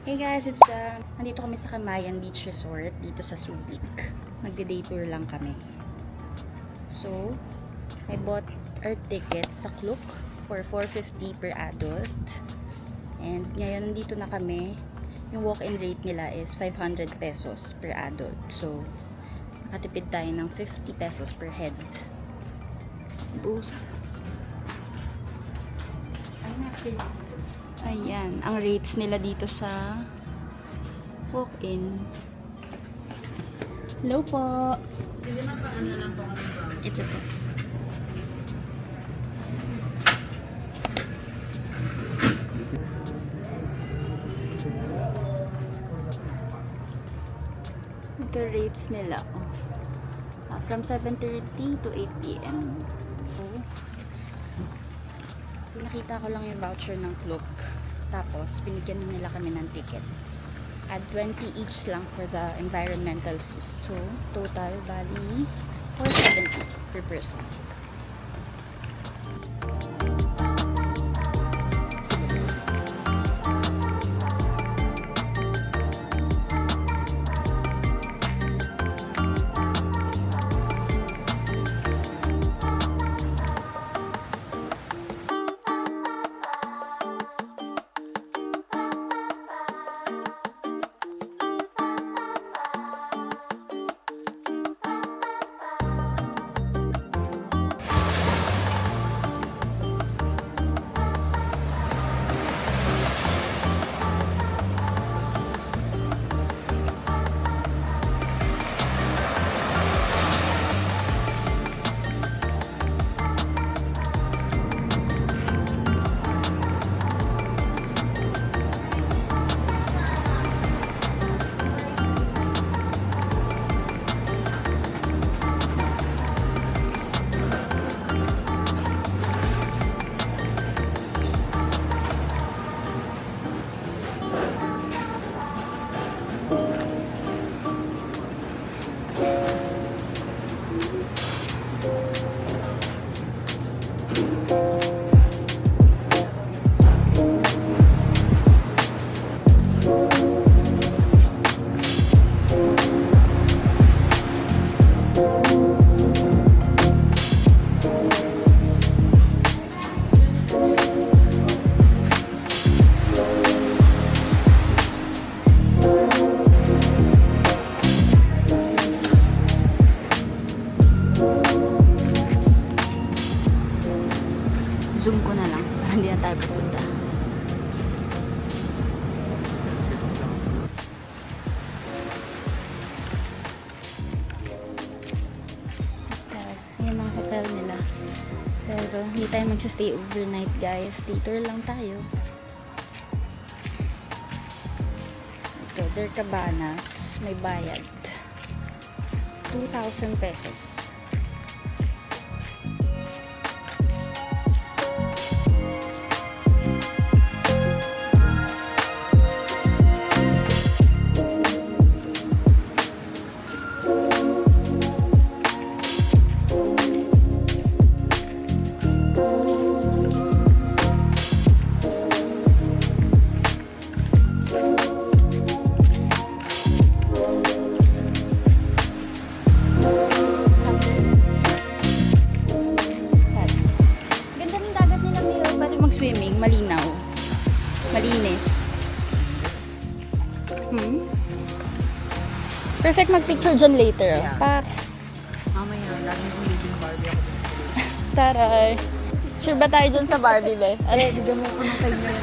Hey guys, it's Jam. Nandito kami sa Camayan Beach Resort dito sa Subic. Nagde-day tour lang kami. So, I bought our ticket sa Klook for 450 per adult. And ngayon nandito na kami. Yung walk-in rate nila is 500 pesos per adult. So, nakatipid tayo ng 50 pesos per head. Booth. Ayan, ang rates nila dito sa walk-in. Hello po. Ito po. Ito rates nila. From 7:30 to 8 p.m. Nakita ko lang yung voucher ng Klook. Tapos, binigyan nila kami ng ticket. At 20 each lang for the environmental fee. So, total bali 470 per person. Zoom ko na lang para hindi na tayo pupunta. Ayan ang hotel nila. Pero hindi tayo magsastay overnight guys. Day tour lang tayo. Ito, their cabanas. May bayad. 2,000 pesos. Swimming, malinaw. Malinis. Perfect mag-picture dyan later. Oh. Yeah. Mamaya, laging kumiging Barbie ako. Taray. Sure ba tayo dyan sa Barbie, be? Ay, bigyan mo ko ng time na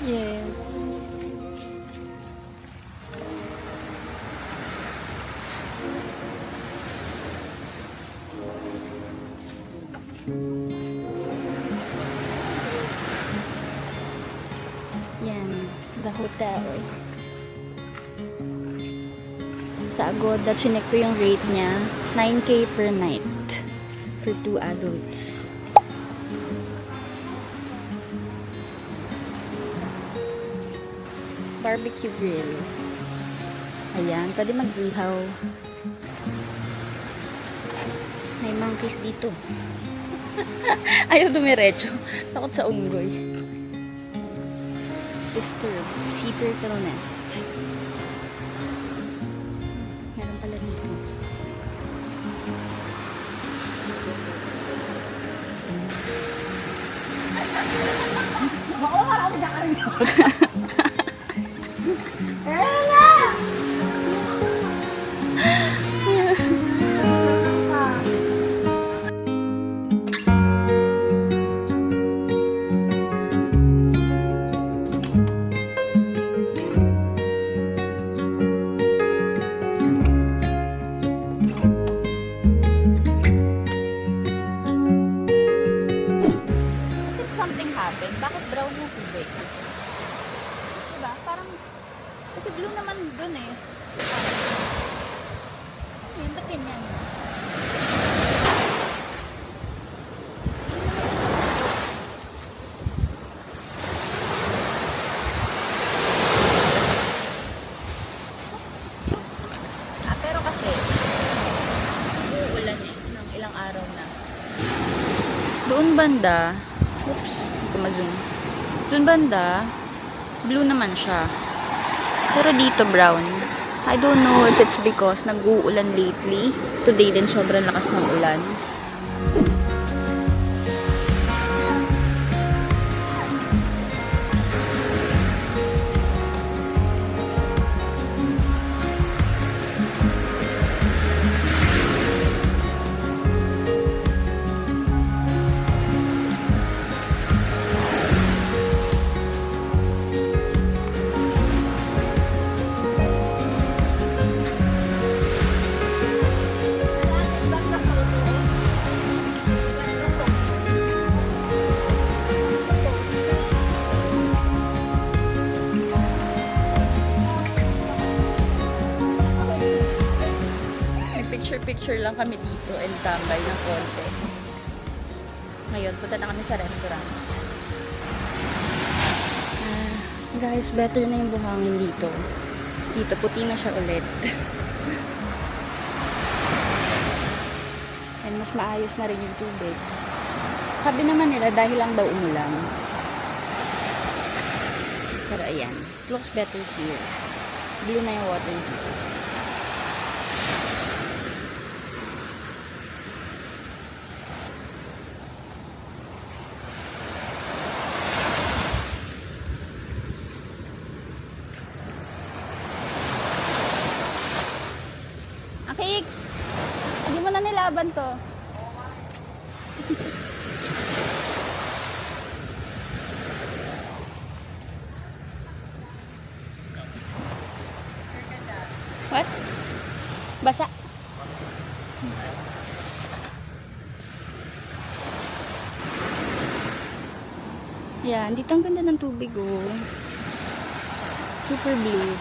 Yes. Yan, the hotel. Sa Agoda, chinek ko yung rate niya. 9K per night for 2 adults. Barbecue grill. Ayan, pwede mag-ihaw. monkeys dito. Ayaw dumiretso. Takot sa unggoy. Disturb. Sea turtle nest. Meron pala dito. If something happened, bakit brown yung tubig? Diba? Parang, kasi blue naman dun eh. Ano yun? Ba't ganyan? Pero kasi, uulan eh, ng ilang araw na. Doon banda, oops, kumazoom. Doon banda, blue naman siya. Pero dito brown. I don't know if it's because nag-uulan lately. Today din sobrang lakas ng ulan. Picture lang kami dito and tambay ng konti. Ngayon, punta na kami sa restaurant. Guys, better na yung buhangin dito. Dito, puti na siya ulit. And mas maayos na rin yung tubig. Sabi naman nila, dahil lang daw umulan. Pero ayan, looks better here. Blue na yung water dito. Akik! Hindi mo na nilaban to. What? Basa. Yan, dito ang ganda ng tubig oh. Super blue.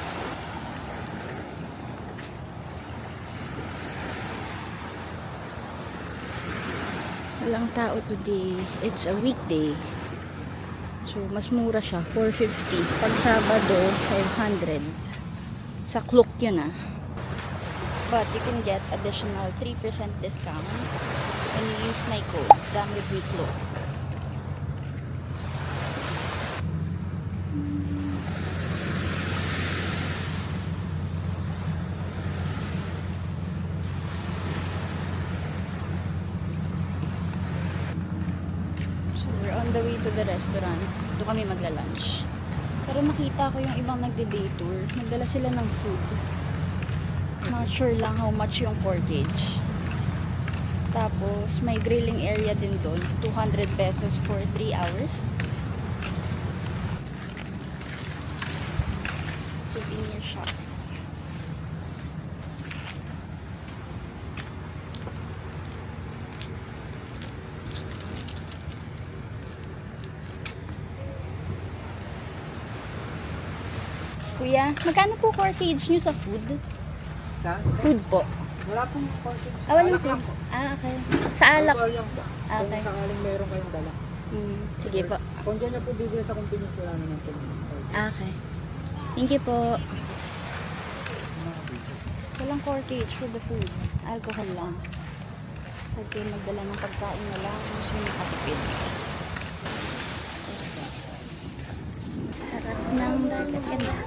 Walang tao today. It's a weekday. So, mas mura siya. 450. Pag Sabado, 500. Sa Klook yun ah. But you can get additional 3% discount when you use my code, ZamWithMeKlook. On the way to the restaurant, doon kami magla-lunch. Pero nakita ko yung ibang nagde-day tour, nagdala sila ng food. Not sure lang how much yung portage. Tapos, may grilling area din doon, 200 pesos for 3 hours. Souvenir shop. Kuya, magkano po portage nyo sa food? Sa? Food po. Wala pong portage. Walang Alak food. lang po. Okay. Sa alak. Alcohol lang po. Okay. Kung sakaling mayroon kayong dala. Sige po. Kung dyan na po bibili sa convenience, wala naman po. Okay. Thank you po. Walang portage for the food. Alcohol lang. Huwag kayo magdala ng pagkain na lang. Mas may nakatipid. Sarap ng dagat ganda.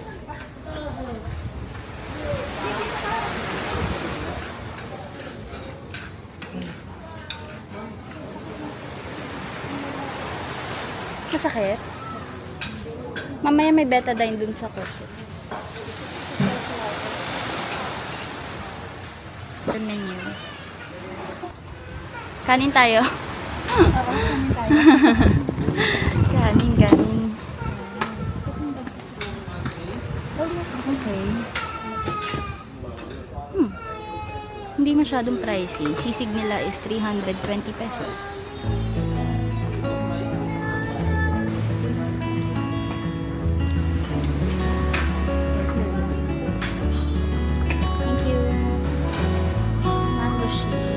Masakit? Mamaya may betadine dun sa kurso. The menu. Kanin tayo. Kanin, kanin. Okay. Hindi masyadong pricey. Sisig nila is 320 pesos. Thank you. Mango shake.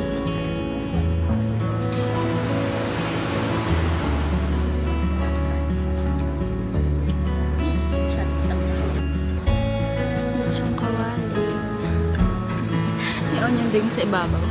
Lechong kawali. May onion ring sa ibabaw.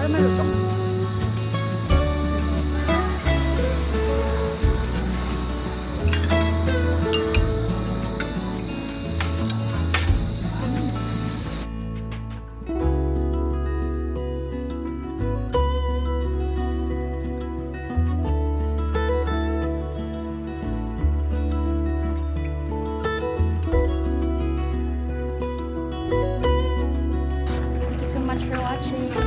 Para malutong. Thank you so much for watching.